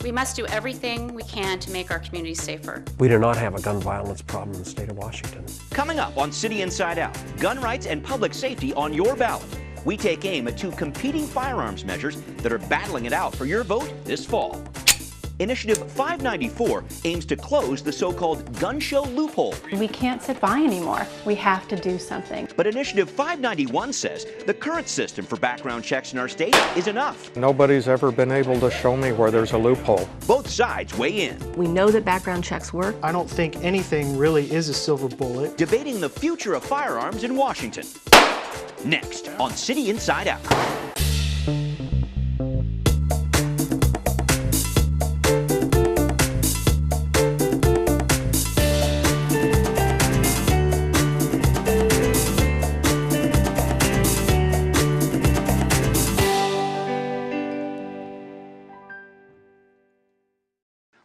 We must do everything we can to make our communities safer. We do not have a gun violence problem in the state of Washington. Coming up on City Inside Out, gun rights and public safety on your ballot. We take aim at two competing firearms measures that are battling it out for your vote this fall. Initiative 594 aims to close the so-called gun show loophole. We can't sit by anymore. We have to do something. But Initiative 591 says the current system for background checks in our state is enough. Nobody's ever been able to show me where there's a loophole. Both sides weigh in. We know that background checks work. I don't think anything really is a silver bullet. Debating the future of firearms in Washington. Next on City Inside Out.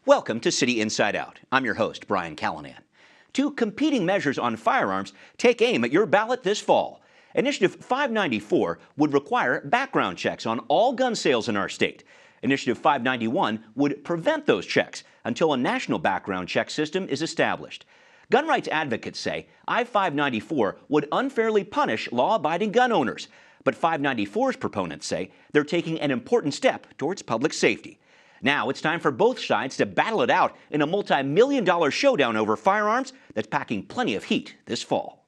Welcome to City Inside Out. I'm your host, Brian Callanan. Two competing measures on firearms take aim at your ballot this fall. Initiative 594 would require background checks on all gun sales in our state. Initiative 591 would prevent those checks until a national background check system is established. Gun rights advocates say I-594 would unfairly punish law-abiding gun owners, but 594's proponents say they're taking an important step towards public safety. Now it's time for both sides to battle it out in a multi-million-dollar showdown over firearms that's packing plenty of heat this fall.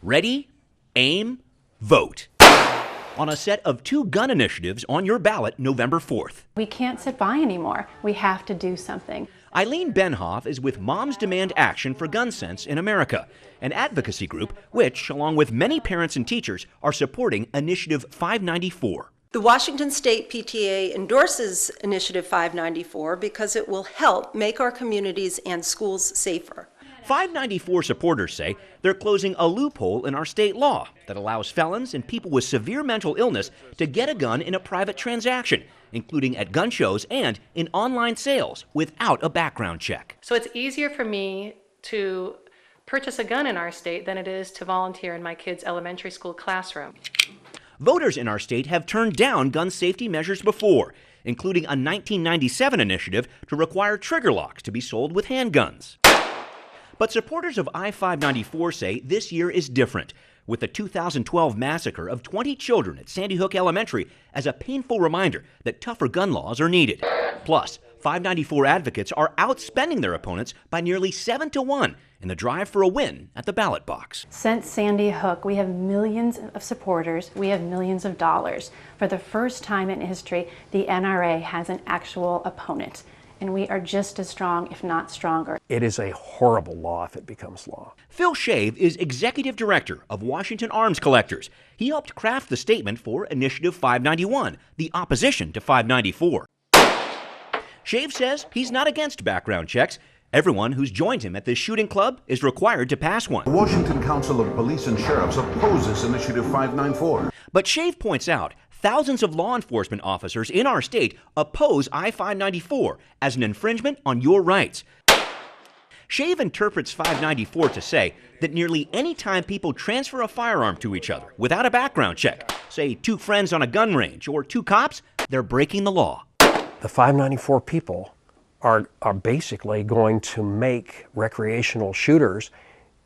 Ready, aim, vote. On a set of two gun initiatives on your ballot November 4th. We can't sit by anymore. We have to do something. Eileen Benhoff is with Moms Demand Action for Gun Sense in America, an advocacy group which, along with many parents and teachers, are supporting Initiative 594. The Washington State PTA endorses Initiative 594 because it will help make our communities and schools safer. 594 supporters say they're closing a loophole in our state law that allows felons and people with severe mental illness to get a gun in a private transaction, including at gun shows and in online sales, without a background check. So it's easier for me to purchase a gun in our state than it is to volunteer in my kid's elementary school classroom. Voters in our state have turned down gun safety measures before, including a 1997 initiative to require trigger locks to be sold with handguns. But supporters of I-594 say this year is different, with the 2012 massacre of 20 children at Sandy Hook Elementary as a painful reminder that tougher gun laws are needed. Plus, 594 advocates are outspending their opponents by nearly 7-1 in the drive for a win at the ballot box. Since Sandy Hook, we have millions of supporters. We have millions of dollars. For the first time in history, the NRA has an actual opponent. And we are just as strong, if not stronger. It is a horrible law if it becomes law. Phil Shave is executive director of Washington Arms Collectors. He helped craft the statement for Initiative 591, the opposition to 594. Shave says he's not against background checks. Everyone who's joined him at this shooting club is required to pass one. The Washington Council of Police and Sheriffs opposes Initiative 594. But Shave points out thousands of law enforcement officers in our state oppose I-594 as an infringement on your rights. Shave interprets 594 to say that nearly any time people transfer a firearm to each other without a background check, say two friends on a gun range or two cops, they're breaking the law. The 594 people are basically going to make recreational shooters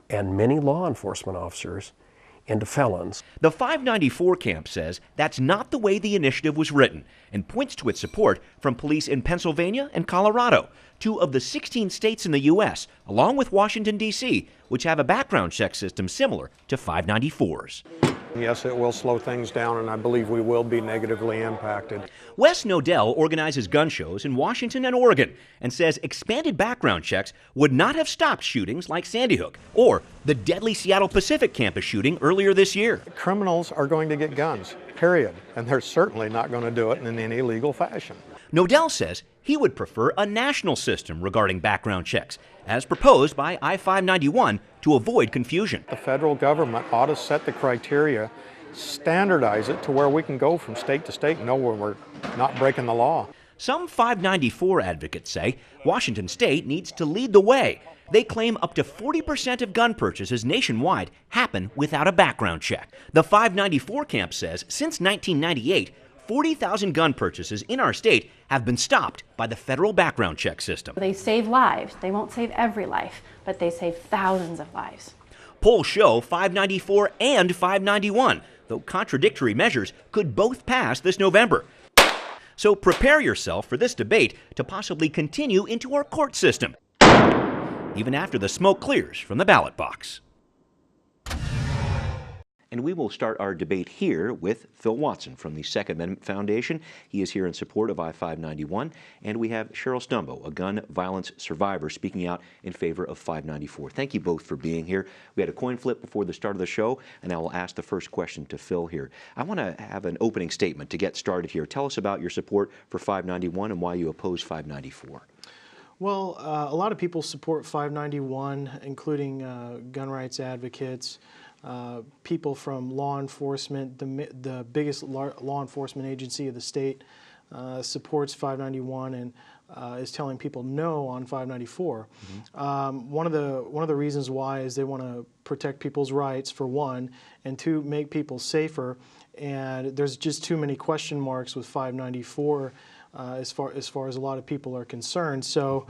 and many law enforcement officers into felons. The 594 camp says that's not the way the initiative was written and points to its support from police in Pennsylvania and Colorado, two of the 16 states in the U.S., along with Washington, D.C., which have a background check system similar to 594's. Yes, it will slow things down, and I believe we will be negatively impacted. Wes Nodell organizes gun shows in Washington and Oregon and says expanded background checks would not have stopped shootings like Sandy Hook or the deadly Seattle Pacific campus shooting earlier this year. Criminals are going to get guns, period, and they're certainly not going to do it in any legal fashion. Nodell says he would prefer a national system regarding background checks, as proposed by I-591 to avoid confusion. The federal government ought to set the criteria, standardize it to where we can go from state to state and know where we're not breaking the law. Some 594 advocates say Washington state needs to lead the way. They claim up to 40% of gun purchases nationwide happen without a background check. The 594 camp says since 1998, 40,000 gun purchases in our state have been stopped by the federal background check system. They save lives. They won't save every life, but they save thousands of lives. Polls show 594 and 591, though contradictory measures could both pass this November. So prepare yourself for this debate to possibly continue into our court system, even after the smoke clears from the ballot box. And we will start our debate here with Phil Watson from the Second Amendment Foundation. He is here in support of I-591. And we have Cheryl Stumbo, a gun violence survivor, speaking out in favor of 594. Thank you both for being here. We had a coin flip before the start of the show, and I will ask the first question to Phil here. I want to have an opening statement to get started here. Tell us about your support for 591 and why you oppose 594. Well, a lot of people support 591, including gun rights advocates, people from law enforcement. The biggest law enforcement agency of the state supports 591 and is telling people no on 594. One of the reasons why is they want to protect people's rights, for one, and two, make people safer. And there's just too many question marks with 594 as far as a lot of people are concerned. So.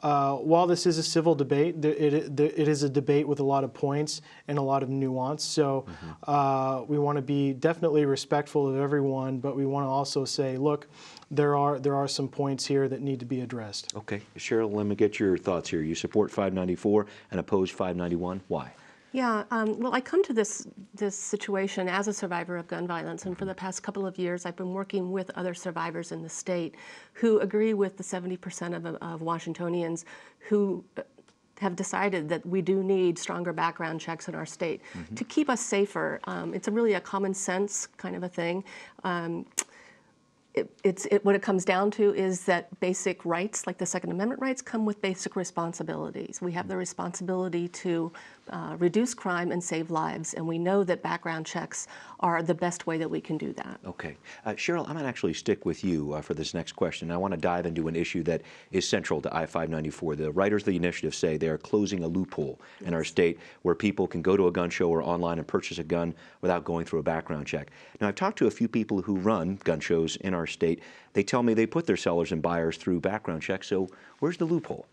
While this is a civil debate, it is a debate with a lot of points and a lot of nuance. So we want to be definitely respectful of everyone, but we want to also say, look, there are some points here that need to be addressed. Okay, Cheryl, let me get your thoughts here. You support 594 and oppose 591. Why? Yeah, well, I come to this situation as a survivor of gun violence, and for the past couple of years I've been working with other survivors in the state who agree with the 70% of Washingtonians who have decided that we do need stronger background checks in our state to keep us safer. It's really a common sense kind of a thing. What it comes down to is that basic rights, like the Second Amendment rights, come with basic responsibilities. We have the responsibility to reduce crime and save lives, and we know that background checks are the best way that we can do that. Okay. Cheryl, I'm going to actually stick with you for this next question. I want to dive into an issue that is central to I-594. The writers of the initiative say they are closing a loophole in our state where people can go to a gun show or online and purchase a gun without going through a background check. Now, I've talked to a few people who run gun shows in our state. They tell me they put their sellers and buyers through background checks, so where's the loophole?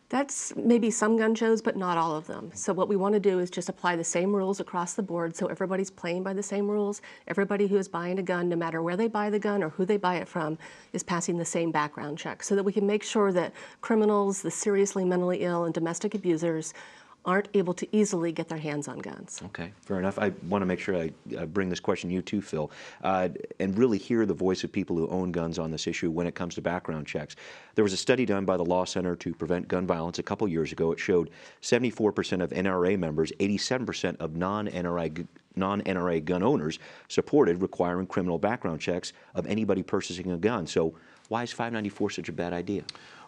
That's maybe some gun shows, but not all of them. So what we want to do is just apply the same rules across the board so everybody's playing by the same rules. Everybody who is buying a gun, no matter where they buy the gun or who they buy it from, is passing the same background check so that we can make sure that criminals, the seriously mentally ill, and domestic abusers aren't able to easily get their hands on guns. Okay, fair enough. I want to make sure I bring this question to you too, Phil, and really hear the voice of people who own guns on this issue when it comes to background checks. There was a study done by the Law Center to Prevent Gun Violence a couple years ago. It showed 74% of NRA members, 87% of non-NRA gun owners supported requiring criminal background checks of anybody purchasing a gun. So why is 594 such a bad idea?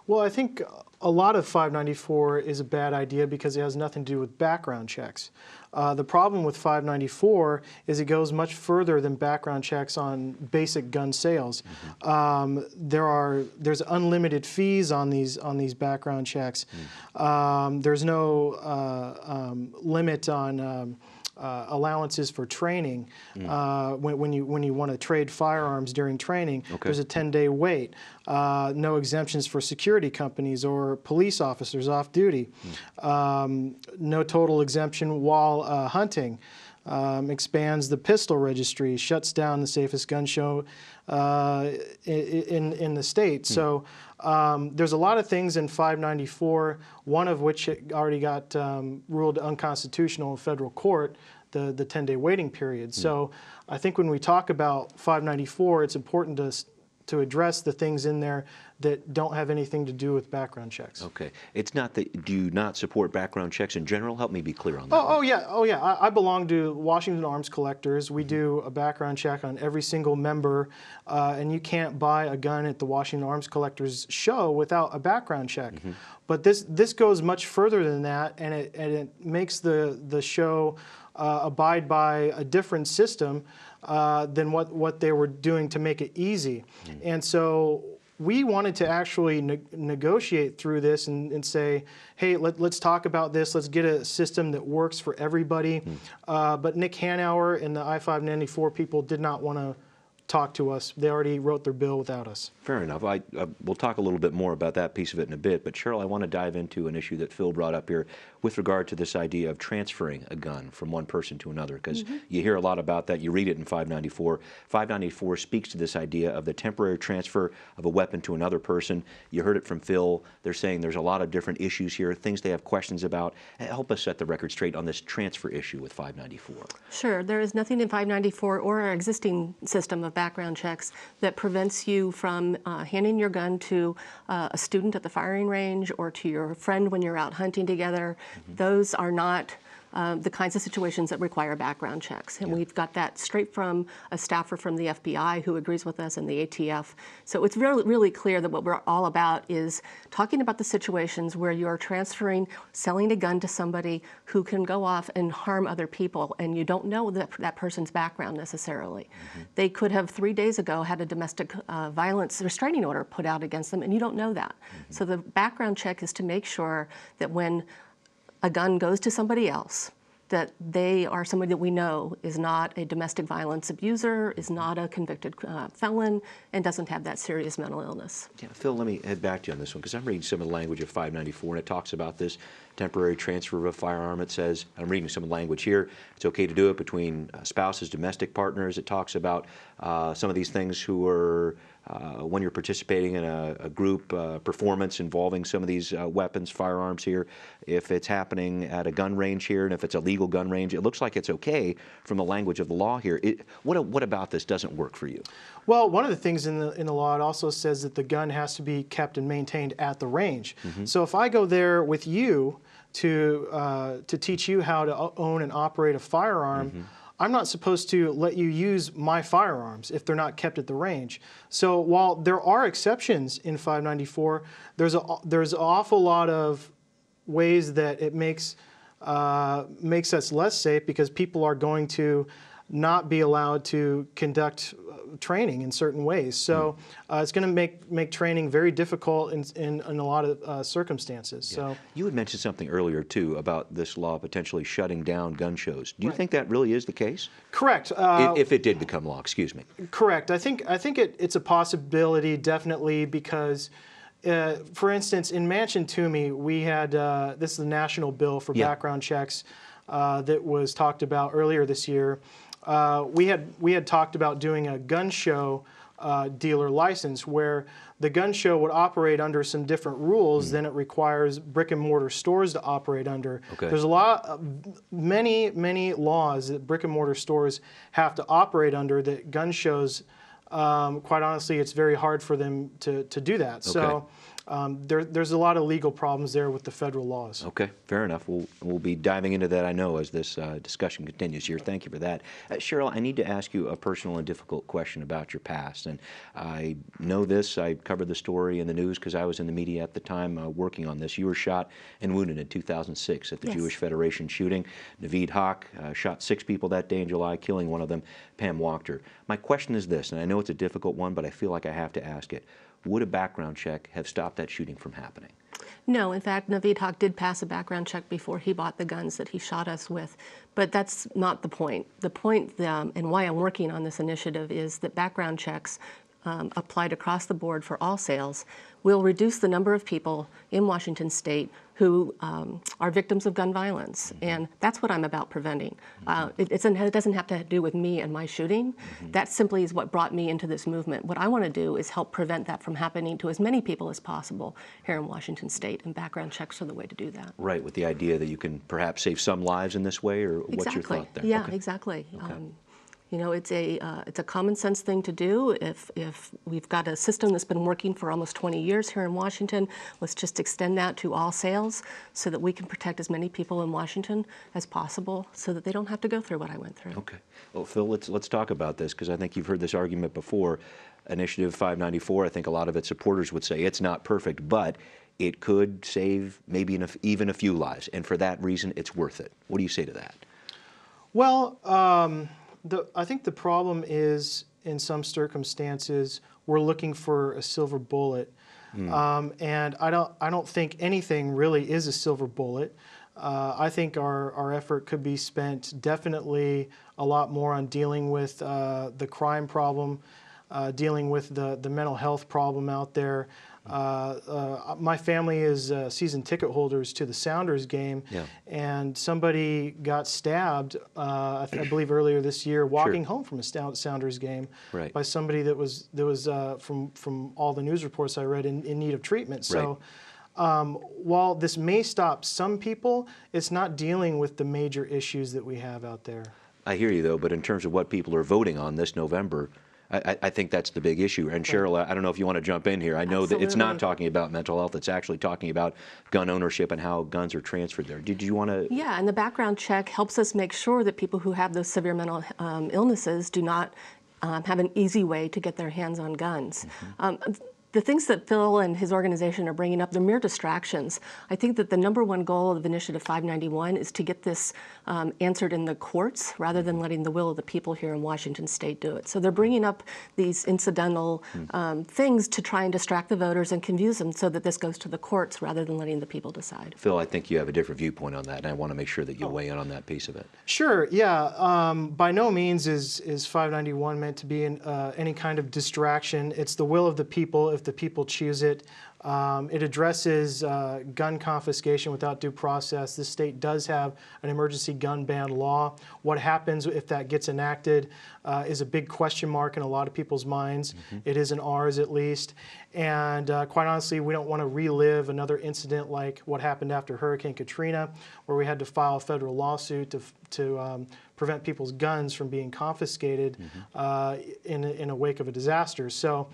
Well, I think a lot of 594 is a bad idea because it has nothing to do with background checks. The problem with 594 is it goes much further than background checks on basic gun sales. There's unlimited fees on these background checks. There's no limit on allowances for training. When you want to trade firearms during training, there's a 10-day wait. No exemptions for security companies or police officers off duty. No total exemption while hunting. Expands the pistol registry, shuts down the safest gun show in the state. So there's a lot of things in 594, one of which already got ruled unconstitutional in federal court, the 10-day waiting period. So I think when we talk about 594, it's important to address the things in there that don't have anything to do with background checks. Okay. It's not that, do you not support background checks in general? Help me be clear on that. Oh yeah. I belong to Washington Arms Collectors. We do a background check on every single member, and you can't buy a gun at the Washington Arms Collectors show without a background check. But this goes much further than that, and it makes the show abide by a different system than what they were doing to make it easy. And so we wanted to actually negotiate through this and say, hey, let's talk about this. Let's get a system that works for everybody. But Nick Hanauer and the I-594 people did not want to talk to us. They already wrote their bill without us. Fair enough. We'll talk a little bit more about that piece of it in a bit, but Cheryl, I want to dive into an issue that Phil brought up here with regard to this idea of transferring a gun from one person to another, because you hear a lot about that. You read it in 594. 594 speaks to this idea of the temporary transfer of a weapon to another person. You heard it from Phil. They're saying there's a lot of different issues here, things they have questions about. Help us set the record straight on this transfer issue with 594. Sure. There is nothing in 594 or our existing system of background checks that prevents you from handing your gun to a student at the firing range or to your friend when you're out hunting together. Those are not the kinds of situations that require background checks. And we've got that straight from a staffer from the FBI who agrees with us and the ATF. So it's really, really clear that what we're all about is talking about the situations where you're transferring, selling a gun to somebody who can go off and harm other people, and you don't know that person's background necessarily. They could have 3 days ago had a domestic violence restraining order put out against them, and you don't know that. So the background check is to make sure that when a gun goes to somebody else, that they are somebody that we know is not a domestic violence abuser, is not a convicted felon, and doesn't have that serious mental illness. Yeah, Phil, let me head back to you on this one, because I'm reading some of the language of 594, and it talks about this temporary transfer of a firearm. It says, I'm reading some of the language here, it's okay to do it between spouses, domestic partners. It talks about some of these things who are when you're participating in a group performance involving some of these weapons, firearms here, if it's happening at a gun range here, and if it's a legal gun range, it looks like it's okay from the language of the law here. What about this doesn't work for you? Well, one of the things in the law, it also says that the gun has to be kept and maintained at the range. So if I go there with you to teach you how to own and operate a firearm, I'm not supposed to let you use my firearms if they're not kept at the range. So while there are exceptions in 594, there's an awful lot of ways that it makes us less safe, because people are going to not be allowed to conduct training in certain ways. So it's going to make training very difficult in a lot of circumstances. Yeah. So you had mentioned something earlier too about this law potentially shutting down gun shows. Do you think that really is the case? Correct. If it did become law, excuse me. Correct. I think it's a possibility, definitely, because for instance, in Manchin Toomey, we had this is the national bill for background checks that was talked about earlier this year. We had talked about doing a gun show dealer license, where the gun show would operate under some different rules than it requires brick and mortar stores to operate under. There's many laws that brick and mortar stores have to operate under that gun shows, quite honestly, it's very hard for them to do that. So there's a lot of legal problems there with the federal laws. Okay, fair enough. We'll be diving into that, I know, as this discussion continues here. Thank you for that. Cheryl, I need to ask you a personal and difficult question about your past. And I know this. I covered the story in the news because I was in the media at the time working on this. You were shot and wounded in 2006 at the Jewish Federation shooting. Naveed Haq shot 6 people that day in July, killing one of them, Pam Wachter. My question is this, and I know it's a difficult one, but I feel like I have to ask it. Would a background check have stopped that shooting from happening? No, in fact, Naveed Haq did pass a background check before he bought the guns that he shot us with. But that's not the point. The point, and why I'm working on this initiative, is that background checks applied across the board for all sales will reduce the number of people in Washington state who are victims of gun violence. And that's what I'm about preventing. It doesn't have to do with me and my shooting. That simply is what brought me into this movement. What I want to do is help prevent that from happening to as many people as possible here in Washington state, and background checks are the way to do that. Right, with the idea that you can perhaps save some lives in this way, or what's your thought there? Yeah, exactly. You know, it's a common sense thing to do. If we've got a system that's been working for almost 20 years here in Washington, let's just extend that to all sales so that we can protect as many people in Washington as possible, so that they don't have to go through what I went through. Okay. Well, Phil, let's talk about this, because I think you've heard this argument before. Initiative 594, I think a lot of its supporters would say it's not perfect, but it could save maybe even a few lives, and for that reason, it's worth it. What do you say to that? Well, I think the problem is, in some circumstances, we're looking for a silver bullet, and I don't think anything really is a silver bullet. I think our effort could be spent definitely a lot more on dealing with the crime problem, dealing with the mental health problem out there. My family is season ticket holders to the Sounders game, and somebody got stabbed, I believe earlier this year, walking home from a Sounders game by somebody that was from all the news reports I read in need of treatment. So while this may stop some people, it's not dealing with the major issues that we have out there. I hear you, though, but in terms of what people are voting on this November, I think that's the big issue. And Cheryl, I don't know if you want to jump in here. I know that it's not talking about mental health. It's actually talking about gun ownership and how guns are transferred there. Did you want to? Yeah, and the background check helps us make sure that people who have those severe mental illnesses do not have an easy way to get their hands on guns. The things that Phil and his organization are bringing up, they're mere distractions. I think that the #1 goal of Initiative 591 is to get this answered in the courts rather than letting the will of the people here in Washington State do it. So they're bringing up these incidental things to try and distract the voters and confuse them so that this goes to the courts rather than letting the people decide. Phil, I think you have a different viewpoint on that, and I want to make sure that you weigh in on that piece of it. Sure, yeah. By no means is 591 meant to be any kind of distraction. It's the will of the people if the people choose it. It addresses gun confiscation without due process. This state does have an emergency gun ban law. What happens if that gets enacted is a big question mark in a lot of people's minds. It is in ours, at least. And quite honestly, we don't want to relive another incident like what happened after Hurricane Katrina, where we had to file a federal lawsuit to prevent people's guns from being confiscated in a wake of a disaster. So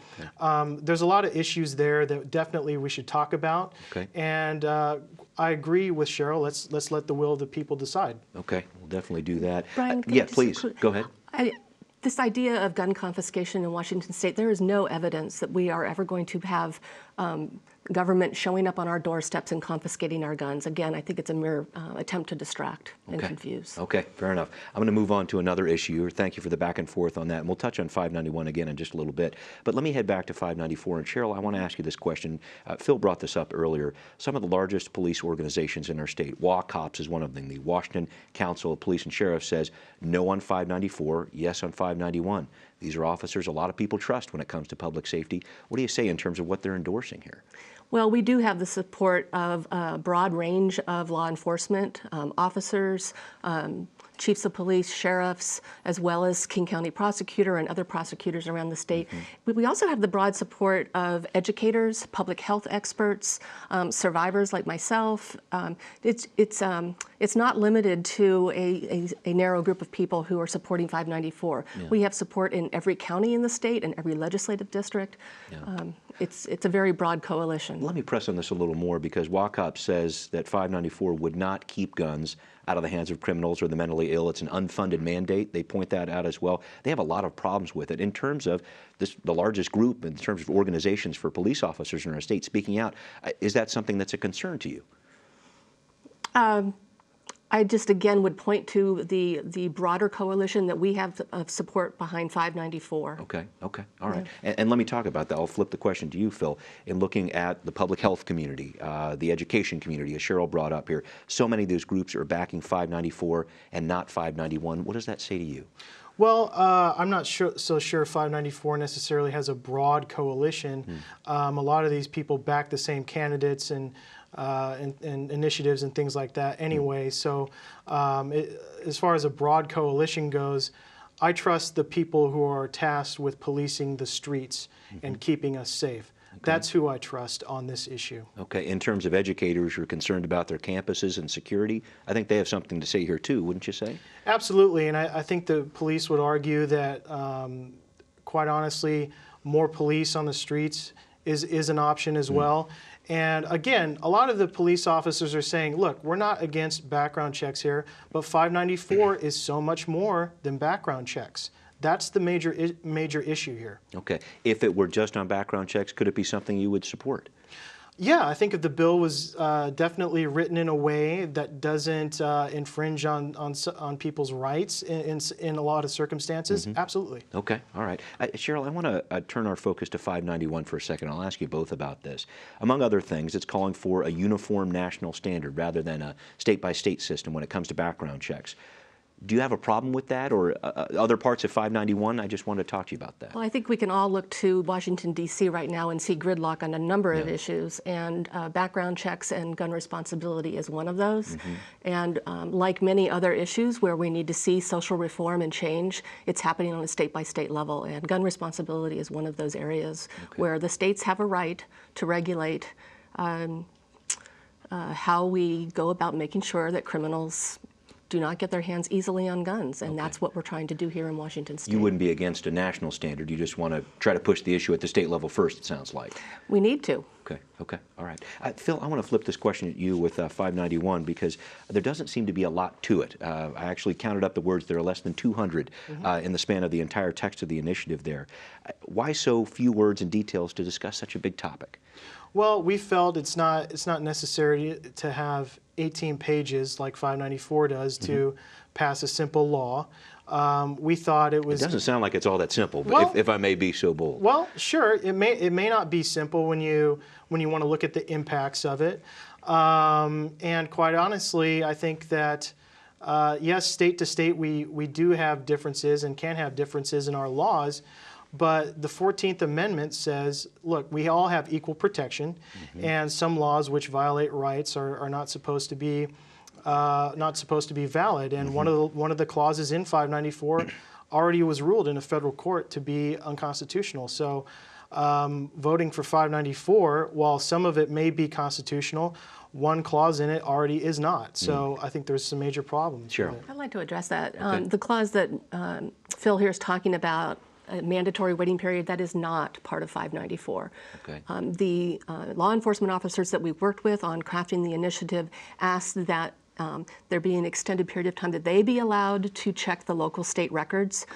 there's a lot of issues there that definitely we should talk about. And I agree with Cheryl. Let's let the will of the people decide. Okay, we'll definitely do that. Brian, yeah, please, go ahead. This idea of gun confiscation in Washington State, there is no evidence that we are ever going to have government showing up on our doorsteps and confiscating our guns. Again, I think it's a mere attempt to distract and confuse. Okay, fair enough. I'm going to move on to another issue. Thank you for the back and forth on that. And we'll touch on 591 again in just a little bit. But let me head back to 594. And Cheryl, I want to ask you this question. Phil brought this up earlier. Some of the largest police organizations in our state, WACOPS is one of them. The Washington Council of Police and Sheriffs says no on 594, yes on 591. These are officers a lot of people trust when it comes to public safety. What do you say in terms of what they're endorsing here? Well, we do have the support of a broad range of law enforcement officers, chiefs of police, sheriffs, as well as King County prosecutor and other prosecutors around the state. We also have the broad support of educators, public health experts, survivors like myself. It's not limited to a narrow group of people who are supporting 594. We have support in every county in the state and every legislative district. It's a very broad coalition. Let me press on this a little more, because WACOP says that 594 would not keep guns out of the hands of criminals or the mentally ill. It's an unfunded mandate. They point that out as well. They have a lot of problems with it. In terms of the largest group, in terms of organizations for police officers in our state speaking out, is that something that's a concern to you? I just again would point to the broader coalition that we have of support behind 594. Okay, all right. And let me talk about that. I'll flip the question to you, Phil. In looking at the public health community, the education community, as Cheryl brought up here, so many of those groups are backing 594 and not 591. What does that say to you? Well, I'm not so sure 594 necessarily has a broad coalition. A lot of these people back the same candidates and initiatives and things like that anyway. So as far as a broad coalition goes, I trust the people who are tasked with policing the streets and keeping us safe. That's who I trust on this issue. Okay, in terms of educators who are concerned about their campuses and security, I think they have something to say here too, wouldn't you say? Absolutely, and I think the police would argue that, quite honestly, more police on the streets is an option as well. And again, a lot of the police officers are saying, look, we're not against background checks here, but 594 is so much more than background checks. That's the major issue here. Okay. If it were just on background checks, could it be something you would support? Yeah, I think if the bill was definitely written in a way that doesn't infringe on people's rights in a lot of circumstances, absolutely. Okay, all right. Cheryl, I want to turn our focus to 591 for a second. I'll ask you both about this. Among other things, it's calling for a uniform national standard rather than a state-by-state system when it comes to background checks. Do you have a problem with that, or other parts of 591? I just wanted to talk to you about that. Well, I think we can all look to Washington, D.C. right now and see gridlock on a number of issues, and background checks and gun responsibility is one of those. And like many other issues where we need to see social reform and change, it's happening on a state-by-state level, and gun responsibility is one of those areas where the states have a right to regulate how we go about making sure that criminals do not get their hands easily on guns, and that's what we're trying to do here in Washington State. You wouldn't be against a national standard. You just want to try to push the issue at the state level first, it sounds like. We need to. Okay, all right. Phil, I want to flip this question at you with 591 because there doesn't seem to be a lot to it. I actually counted up the words. There are less than 200 in the span of the entire text of the initiative there. Why so few words and details to discuss such a big topic? Well, we felt it's not necessary to have 18 pages like 594 does to pass a simple law. We thought it was. It doesn't sound like it's all that simple, well, if I may be so bold. Well, sure, it may not be simple when you want to look at the impacts of it. And quite honestly, I think that yes, state to state, we do have differences and can have differences in our laws. But the 14th Amendment says, look, we all have equal protection, and some laws which violate rights are not supposed to be valid. And one of the clauses in 594 already was ruled in a federal court to be unconstitutional. So voting for 594, while some of it may be constitutional, one clause in it already is not. So I think there's some major problems. Sure. I'd like to address that. The clause that Phil here is talking about, a mandatory waiting period, that is not part of 594. The law enforcement officers that we've worked with on crafting the initiative asked that there be an extended period of time that they be allowed to check the local state records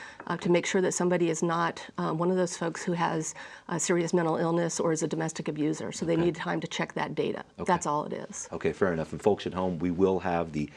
to make sure that somebody is not one of those folks who has a serious mental illness or is a domestic abuser. So they need time to check that data. That's all it is. Okay, fair enough. And folks at home, we will have the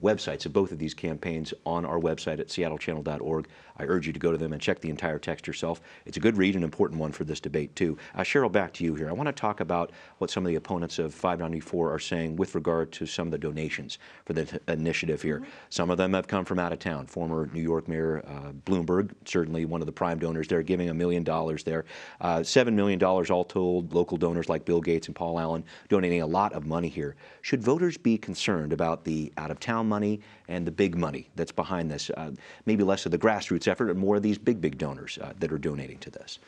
websites of both of these campaigns on our website at seattlechannel.org. I urge you to go to them and check the entire text yourself. It's a good read, an important one for this debate too. Cheryl, back to you here. I want to talk about what some of the opponents of 594 are saying with regard to some of the donations for the initiative here. Some of them have come from out of town. Former New York Mayor Bloomberg, certainly one of the prime donors there, giving $1 million there. $7 million all told, local donors like Bill Gates and Paul Allen donating a lot of money here. Should voters be concerned about the out-of-town money and the big money that's behind this? Maybe less of the grassroots effort and more of these big donors that are donating to this.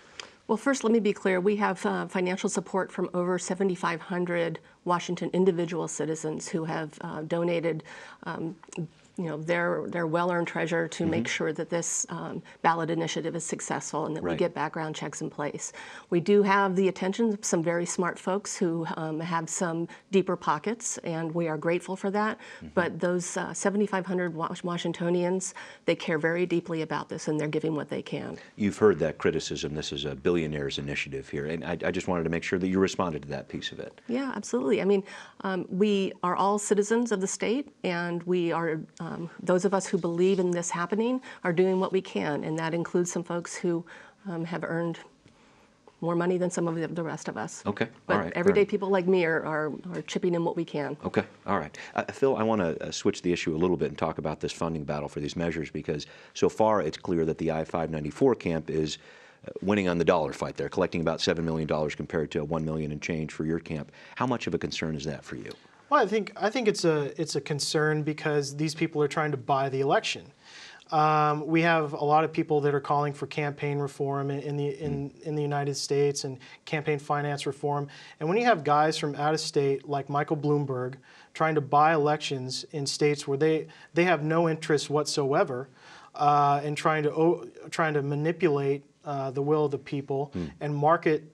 Well, first, let me be clear. We have financial support from over 7,500 Washington individual citizens who have donated their well-earned treasure to make sure that this ballot initiative is successful and that we get background checks in place. We do have the attention of some very smart folks who have some deeper pockets, and we are grateful for that. But those 7,500 Washingtonians, they care very deeply about this, and they're giving what they can. You've heard that criticism. This is a billionaire's initiative here, and I just wanted to make sure that you responded to that piece of it. Yeah, absolutely. I mean, we are all citizens of the state, and we are those of us who believe in this happening are doing what we can, and that includes some folks who have earned more money than some of the rest of us. Okay, but all right. Everyday people like me are chipping in what we can. Okay, all right. Phil, I want to switch the issue a little bit and talk about this funding battle for these measures, because so far it's clear that the I-594 camp is winning on the dollar fight there, collecting about $7 million compared to $1 million and change for your camp. How much of a concern is that for you? Well, I think it's a concern because these people are trying to buy the election. We have a lot of people that are calling for campaign reform in the United States and campaign finance reform. And when you have guys from out of state like Michael Bloomberg trying to buy elections in states where they have no interest whatsoever, and trying to manipulate the will of the people and market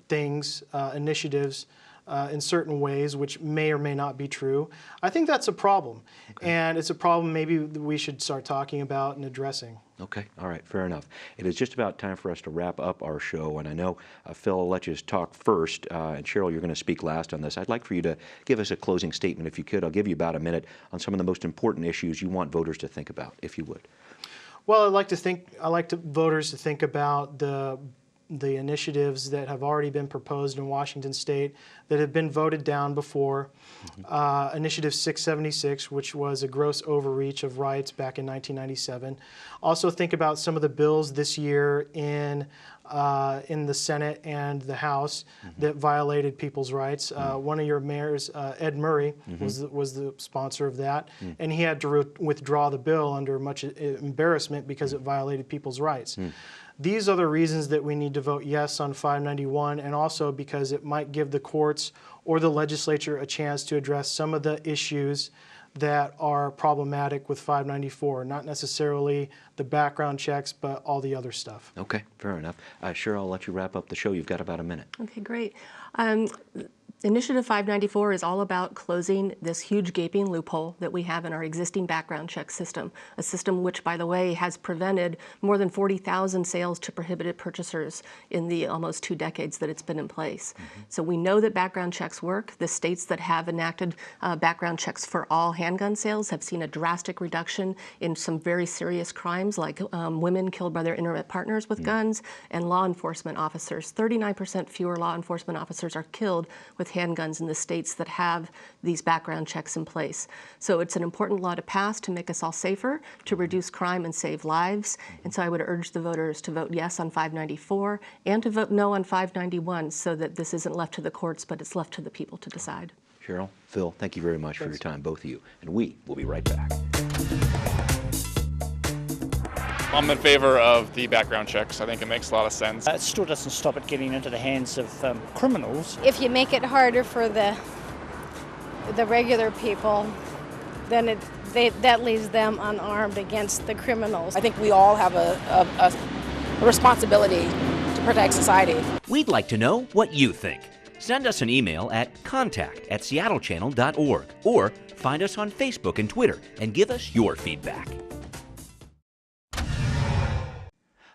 things, initiatives, in certain ways, which may or may not be true, I think that's a problem. And it's a problem maybe we should start talking about and addressing. Okay, all right, fair enough. It is just about time for us to wrap up our show, and I know, Phil, I'll let you talk first, and Cheryl, you're going to speak last on this. I'd like for you to give us a closing statement, if you could. I'll give you about a minute on some of the most important issues you want voters to think about, if you would. Well, I like voters to think about the the initiatives that have already been proposed in Washington State that have been voted down before. Initiative 676, which was a gross overreach of rights back in 1997. Also think about some of the bills this year in the Senate and the House that violated people's rights. One of your mayors, Ed Murray, was the sponsor of that, and he had to withdraw the bill under much embarrassment because it violated people's rights. These are the reasons that we need to vote yes on 591, and also because it might give the courts or the legislature a chance to address some of the issues that are problematic with 594, not necessarily the background checks, but all the other stuff. Okay, fair enough. Cheryl, I'll let you wrap up the show. You've got about a minute. Okay, great. Initiative 594 is all about closing this huge gaping loophole that we have in our existing background check system, a system which, by the way, has prevented more than 40,000 sales to prohibited purchasers in the almost 2 decades that it's been in place. So we know that background checks work. The states that have enacted background checks for all handgun sales have seen a drastic reduction in some very serious crimes, like women killed by their intimate partners with guns, and law enforcement officers. 39% fewer law enforcement officers are killed with handguns in the states that have these background checks in place. So it's an important law to pass to make us all safer, to reduce crime and save lives. And so I would urge the voters to vote yes on 594 and to vote no on 591 so that this isn't left to the courts, but it's left to the people to decide. Cheryl, Phil, thank you very much for your time, both of you. And we will be right back. I'm in favor of the background checks. I think it makes a lot of sense. It still doesn't stop it getting into the hands of criminals. If you make it harder for the regular people, then that leaves them unarmed against the criminals. I think we all have a responsibility to protect society. We'd like to know what you think. Send us an email at contact@seattlechannel.org or find us on Facebook and Twitter and give us your feedback.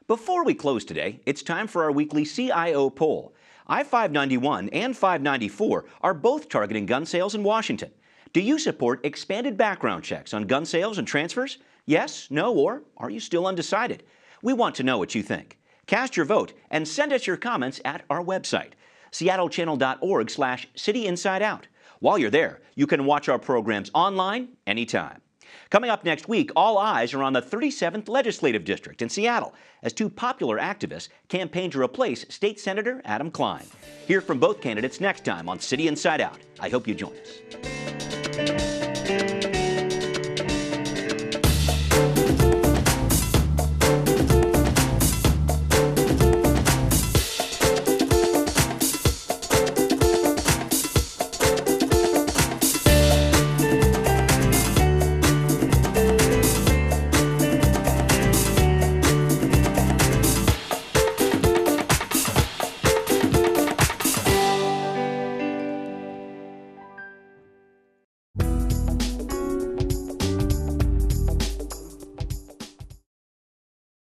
Before we close today, it's time for our weekly CIO poll. I-591 and 594 are both targeting gun sales in Washington. Do you support expanded background checks on gun sales and transfers? Yes, no, or are you still undecided? We want to know what you think. Cast your vote and send us your comments at our website, seattlechannel.org/cityinsideout. While you're there, you can watch our programs online anytime. Coming up next week, all eyes are on the 37th Legislative District in Seattle as 2 popular activists campaign to replace State Senator Adam Klein. Hear from both candidates next time on City Inside Out. I hope you join us.